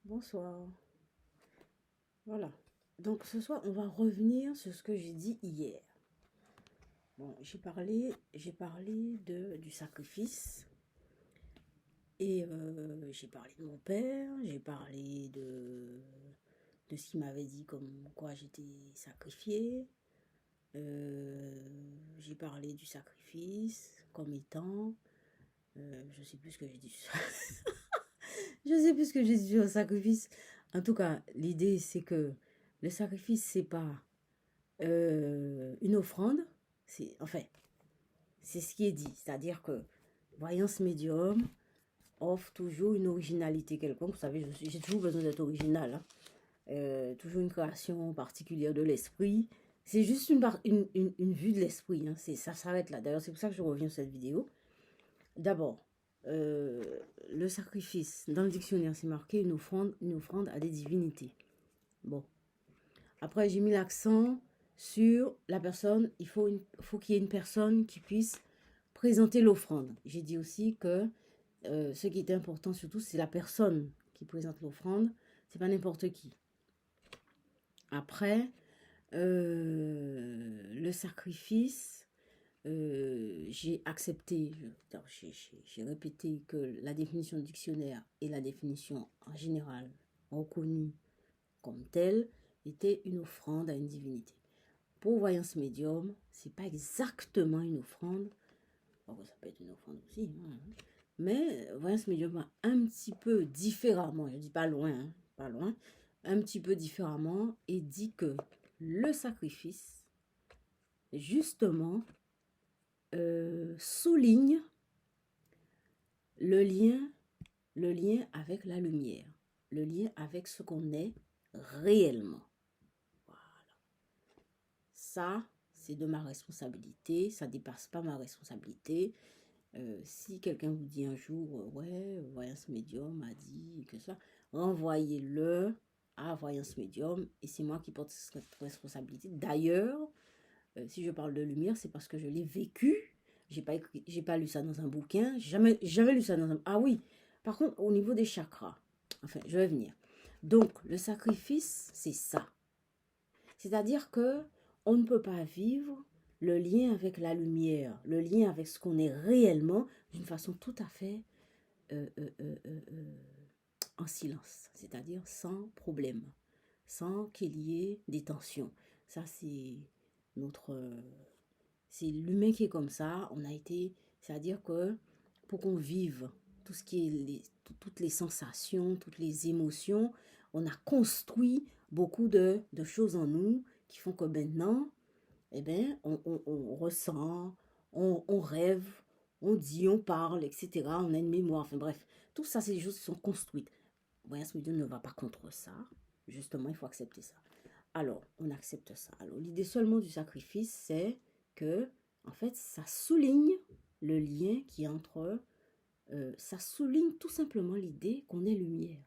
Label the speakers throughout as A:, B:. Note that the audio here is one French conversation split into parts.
A: Bonsoir. Voilà. Donc ce soir, on va revenir sur ce que j'ai dit hier. Bon, j'ai parlé du sacrifice et j'ai parlé de mon père, j'ai parlé de ce qu'il m'avait dit comme quoi j'étais sacrifiée. J'ai parlé du sacrifice comme étant, je sais plus ce que j'ai dit. Je sais plus ce que j'ai dit sur le sacrifice. En tout cas, l'idée c'est que le sacrifice c'est pas une offrande, c'est ce qui est dit, c'est-à-dire que voyance médium offre toujours une originalité quelconque. Vous savez, j'ai toujours besoin d'être original, hein. Toujours une création particulière de l'esprit. C'est juste une vue de l'esprit, hein. Ça s'arrête là. D'ailleurs, c'est pour ça que je reviens sur cette vidéo. D'abord, euh, le sacrifice, dans le dictionnaire, c'est marqué une offrande à des divinités. Bon, après, j'ai mis l'accent sur la personne. Faut qu'il y ait une personne qui puisse présenter l'offrande. J'ai dit aussi que ce qui est important surtout, c'est la personne qui présente l'offrande. C'est pas n'importe qui. Après, le sacrifice, j'ai accepté, j'ai répété que la définition du dictionnaire et la définition en général reconnue comme telle était une offrande à une divinité. Pour voyance médium, c'est pas exactement une offrande. Bon, ça peut être une offrande aussi, hein. Mais voyance médium va un petit peu différemment, je dis pas loin, hein, pas loin, un petit peu différemment, et dit que le sacrifice, justement, souligne le lien, le lien avec la lumière, le lien avec ce qu'on est réellement. Ça, c'est de ma responsabilité, ça dépasse pas ma responsabilité. Si quelqu'un vous dit un jour, ouais, Voyance Médium a dit que ça, renvoyez-le à Voyance Médium et c'est moi qui porte cette responsabilité. D'ailleurs, si je parle de lumière, c'est parce que je l'ai vécu. J'ai pas lu ça dans un bouquin, jamais lu ça dans un. Ah oui, par contre, au niveau des chakras, enfin, je vais venir. Donc, le sacrifice, c'est ça. C'est-à-dire que on ne peut pas vivre le lien avec la lumière, le lien avec ce qu'on est réellement d'une façon tout à fait euh, euh, euh, euh, euh, en silence, c'est-à-dire sans problème, sans qu'il y ait des tensions. Ça, notre, c'est l'humain qui est comme ça. On a été, c'est-à-dire que pour qu'on vive tout ce qui est toutes les sensations, toutes les émotions, on a construit beaucoup de choses en nous qui font que maintenant, eh ben, on ressent, on rêve, on dit, on parle, etc. On a une mémoire, enfin bref. Tout ça, c'est des choses qui sont construites. Voyance médium ne va pas contre ça. Justement, il faut accepter ça. Alors, on accepte ça. Alors, l'idée seulement du sacrifice, c'est que, en fait, ça souligne le lien qui est entre... ça souligne tout simplement l'idée qu'on est lumière.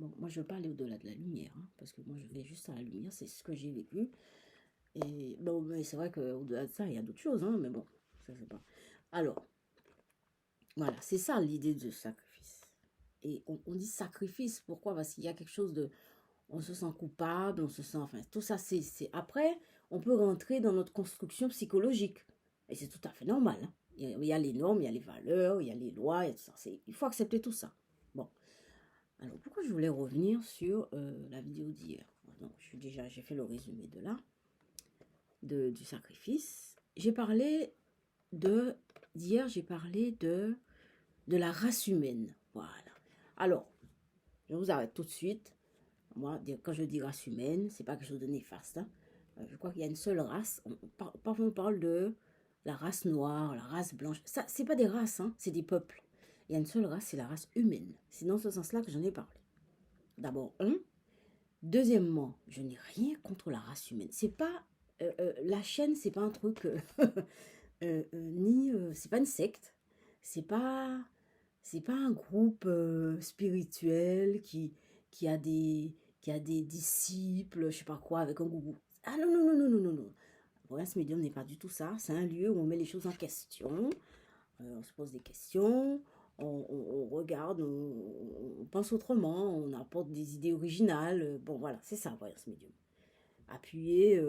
A: Bon, moi, je ne veux pas aller au-delà de la lumière, hein, parce que moi, je vais juste à la lumière, c'est ce que j'ai vécu. Et bon, mais c'est vrai qu'au-delà de ça, il y a d'autres choses, hein, mais bon, ça c'est pas. Alors, voilà, c'est ça l'idée de sacrifice. Et on dit sacrifice, pourquoi? Parce qu'il y a quelque chose de. On se sent coupable, on se sent. Enfin, tout ça, c'est. Après, on peut rentrer dans notre construction psychologique. Et c'est tout à fait normal, hein. Il y a les normes, il y a les valeurs, il y a les lois, il y a tout ça. Il faut accepter tout ça. Bon. Alors, pourquoi je voulais revenir sur la vidéo d'hier? Donc, j'ai fait le résumé de là. Du sacrifice. D'hier, j'ai parlé de la race humaine. Voilà. Alors, je vous arrête tout de suite. Moi, quand je dis race humaine, c'est pas quelque chose de néfaste, hein. Je crois qu'il y a une seule race. Parfois, on parle de la race noire, la race blanche. Ça, c'est pas des races, hein, c'est des peuples. Il y a une seule race, c'est la race humaine. C'est dans ce sens-là que j'en ai parlé. D'abord, un. Deuxièmement, je n'ai rien contre la race humaine. C'est pas la chaîne, c'est pas un truc c'est pas une secte, c'est pas c'est pas un groupe spirituel qui a des disciples, je sais pas quoi, avec un gourou. Ah non non non non non non non. Voyance médium n'est pas du tout ça. C'est un lieu où on met les choses en question, on se pose des questions, on regarde, on pense autrement, on apporte des idées originales. Bon, voilà, c'est ça, voyance médium. Appuyer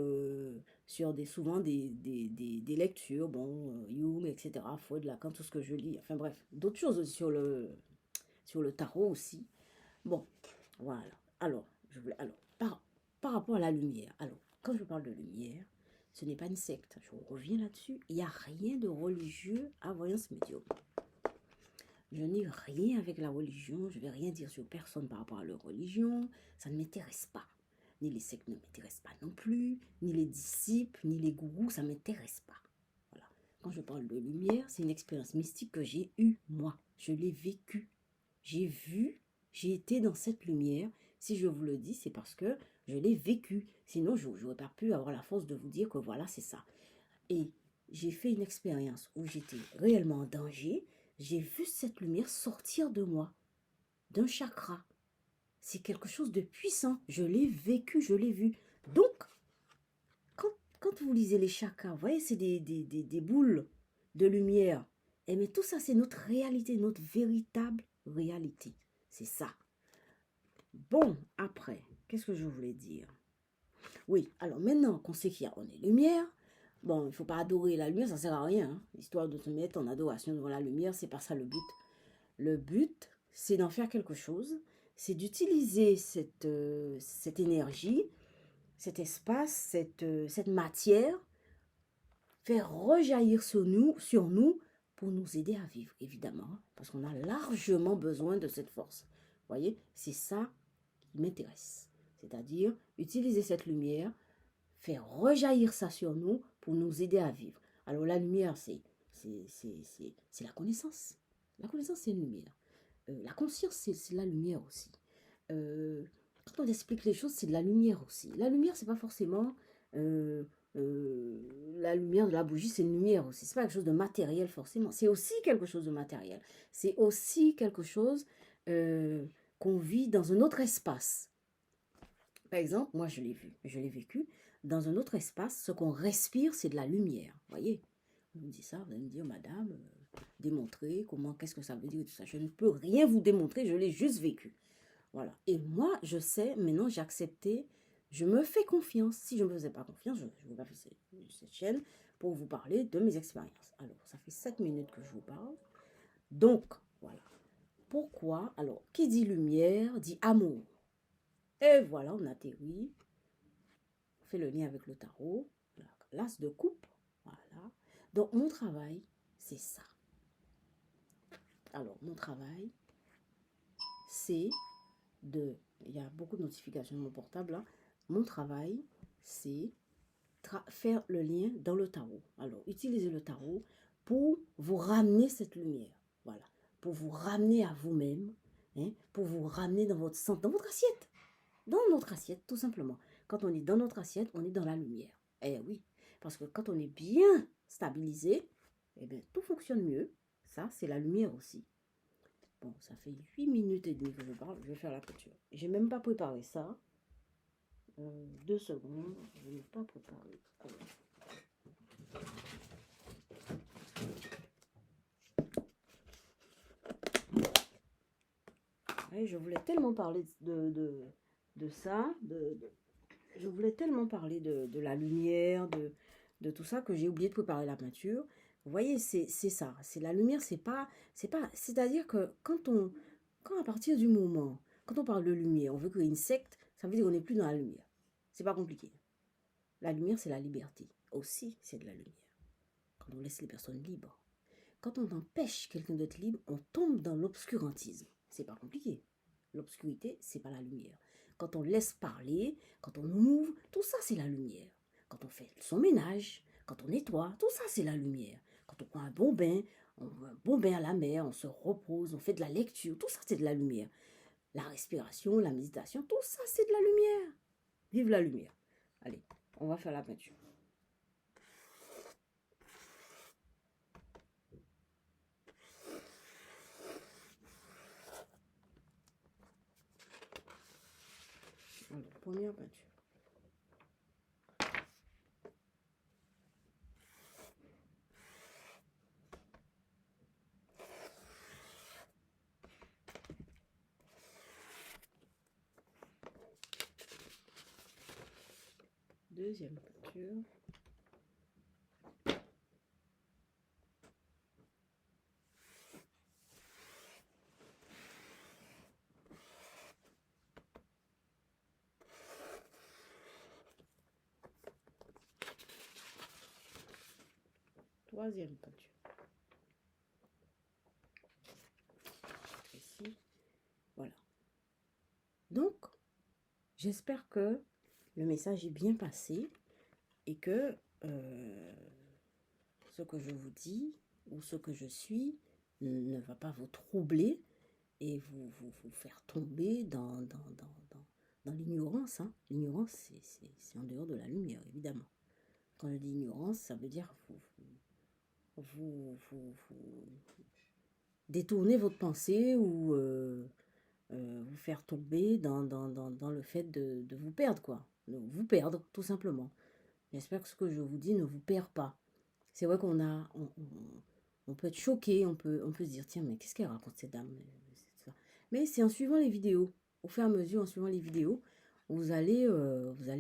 A: sur souvent des lectures, bon, Jung, etc., Freud, Lacan, tout ce que je lis, enfin bref, d'autres choses sur le tarot aussi. Bon, voilà. Alors, par rapport à la lumière, alors, quand je parle de lumière, ce n'est pas une secte, je reviens là-dessus, il n'y a rien de religieux à voyance médium. Je n'ai rien avec la religion, je ne vais rien dire sur personne par rapport à leur religion, ça ne m'intéresse pas. Ni les sectes ne m'intéressent pas non plus, ni les disciples, ni les gourous, ça ne m'intéresse pas. Voilà. Quand je parle de lumière, c'est une expérience mystique que j'ai eue, moi. Je l'ai vécue. J'ai vu, j'ai été dans cette lumière. Si je vous le dis, c'est parce que je l'ai vécu. Sinon, je n'aurais pas pu avoir la force de vous dire que voilà, c'est ça. Et j'ai fait une expérience où j'étais réellement en danger. J'ai vu cette lumière sortir de moi, d'un chakra. C'est quelque chose de puissant. Je l'ai vécu, je l'ai vu. Donc, quand vous lisez les chakras, vous voyez, c'est des boules de lumière. Et mais tout ça, c'est notre réalité, notre véritable réalité. C'est ça. Bon, après, qu'est-ce que je voulais dire? Oui, alors maintenant qu'on sait qu'il y a on est lumière, bon, il ne faut pas adorer la lumière, ça ne sert à rien. Hein. Histoire de te mettre en adoration devant la lumière, c'est pas ça le but. Le but, c'est d'en faire quelque chose, c'est d'utiliser cette énergie, cet espace, cette matière, faire rejaillir sur nous pour nous aider à vivre, évidemment, parce qu'on a largement besoin de cette force. Vous voyez, c'est ça qui m'intéresse. C'est-à-dire utiliser cette lumière, faire rejaillir ça sur nous pour nous aider à vivre. Alors la lumière, c'est la connaissance. La connaissance, c'est une lumière. La conscience, c'est la lumière aussi. Quand on explique les choses, c'est de la lumière aussi. La lumière, c'est pas forcément la lumière de la bougie, c'est une lumière aussi. C'est pas quelque chose de matériel forcément. C'est aussi quelque chose de matériel. C'est aussi quelque chose qu'on vit dans un autre espace. Par exemple, moi je l'ai vu, je l'ai vécu. Dans un autre espace, ce qu'on respire, c'est de la lumière. Vous voyez? Vous me dites ça, vous allez me dire, madame, démontrer comment, qu'est-ce que ça veut dire tout ça. Je ne peux rien vous démontrer, je l'ai juste vécu. Voilà. Et moi, je sais, maintenant, j'ai accepté, je me fais confiance. Si je ne me faisais pas confiance, je ne vais pas faire cette chaîne pour vous parler de mes expériences. Alors, ça fait 7 minutes que je vous parle. Donc, voilà. Pourquoi? Alors, qui dit lumière, dit amour. Et voilà, on atterrit. On fait le lien avec le tarot. L'as de coupe. Voilà. Donc, mon travail, c'est ça. Alors, mon travail, c'est de... Il y a beaucoup de notifications de mon portable là. Mon travail, c'est faire le lien dans le tarot. Alors, utilisez le tarot pour vous ramener cette lumière. Voilà. Pour vous ramener à vous-même. Hein, pour vous ramener dans votre centre, dans votre assiette. Dans notre assiette, tout simplement. Quand on est dans notre assiette, on est dans la lumière. Eh oui. Parce que quand on est bien stabilisé, eh bien, tout fonctionne mieux. Ça, c'est la lumière aussi. Bon, ça fait 8 minutes et demie que je parle. Je vais faire la clôture. J'ai même pas préparé ça. 2 secondes. Je n'ai pas préparé. Ouais, je voulais tellement parler de ça. Je voulais tellement parler de la lumière, de tout ça, que j'ai oublié de préparer la peinture. Vous voyez, c'est ça. C'est la lumière, c'est-à-dire que quand à partir du moment, quand on parle de lumière, on veut créer une secte, ça veut dire qu'on n'est plus dans la lumière. C'est pas compliqué. La lumière, c'est la liberté. Aussi, c'est de la lumière. Quand on laisse les personnes libres. Quand on empêche quelqu'un d'être libre, on tombe dans l'obscurantisme. C'est pas compliqué. L'obscurité, c'est pas la lumière. Quand on laisse parler, quand on ouvre, tout ça, c'est la lumière. Quand on fait son ménage, quand on nettoie, tout ça, c'est la lumière. Quand on prend un bon bain, on prend un bon bain à la mer, on se repose, on fait de la lecture, tout ça, c'est de la lumière. La respiration, la méditation, tout ça, c'est de la lumière. Vive la lumière. Allez, on va faire la peinture. Alors, première peinture. Deuxième peinture. Troisième peinture. Ici. Voilà. Donc, j'espère que le message est bien passé et que ce que je vous dis ou ce que je suis ne va pas vous troubler et vous faire tomber dans l'ignorance. Hein. L'ignorance, c'est en dehors de la lumière, évidemment. Quand je dis ignorance, ça veut dire vous détourner votre pensée ou vous faire tomber dans le fait de vous perdre, quoi. De vous perdre, tout simplement. J'espère que ce que je vous dis ne vous perd pas. C'est vrai qu'on a... on peut être choqué, on peut se dire, tiens, mais qu'est-ce qu'elle raconte cette dame? Mais c'est en suivant les vidéos. Au fur et à mesure, en suivant les vidéos, vous allez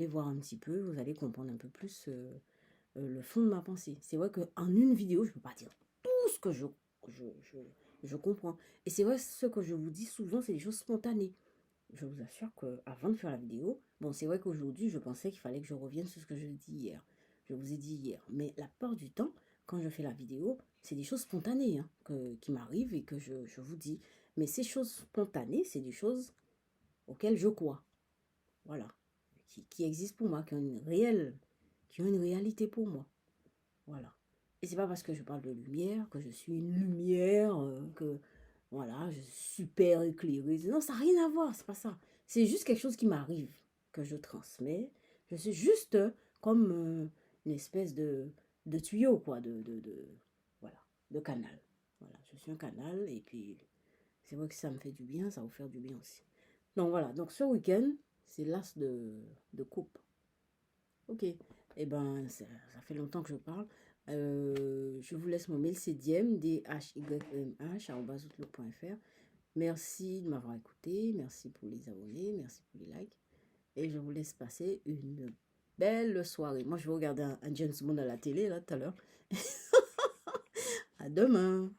A: voir un petit peu, vous allez comprendre un peu plus le fond de ma pensée. C'est vrai qu'en une vidéo, je ne peux pas dire tout ce que je comprends. Et c'est vrai, ce que je vous dis souvent, c'est des choses spontanées. Je vous assure qu'avant de faire la vidéo, bon, c'est vrai qu'aujourd'hui, je pensais qu'il fallait que je revienne sur ce que je dis hier. Je vous ai dit hier. Mais la plupart du temps, quand je fais la vidéo, c'est des choses spontanées hein, qui m'arrivent et que je vous dis. Mais ces choses spontanées, c'est des choses auxquelles je crois. Voilà. Qui existent pour moi, qui ont une réalité pour moi. Voilà. Et c'est pas parce que je parle de lumière que je suis une lumière, que voilà, je suis super éclairée. Non, ça n'a rien à voir, c'est pas ça. C'est juste quelque chose qui m'arrive, que je transmets. Je suis juste comme une espèce de tuyau, quoi, voilà, de canal. Voilà, je suis un canal et puis c'est vrai que ça me fait du bien, ça va vous faire du bien aussi. Donc voilà, donc ce week-end, c'est l'as de coupe. Ok, eh ben, ça fait longtemps que je parle. Je vous laisse mon mail, c'est dhymm@outlook.fr. Merci de m'avoir écouté, merci pour les abonnés, merci pour les likes. Et je vous laisse passer une belle soirée. Moi, je vais regarder un James Bond à la télé, là, tout à l'heure. À demain.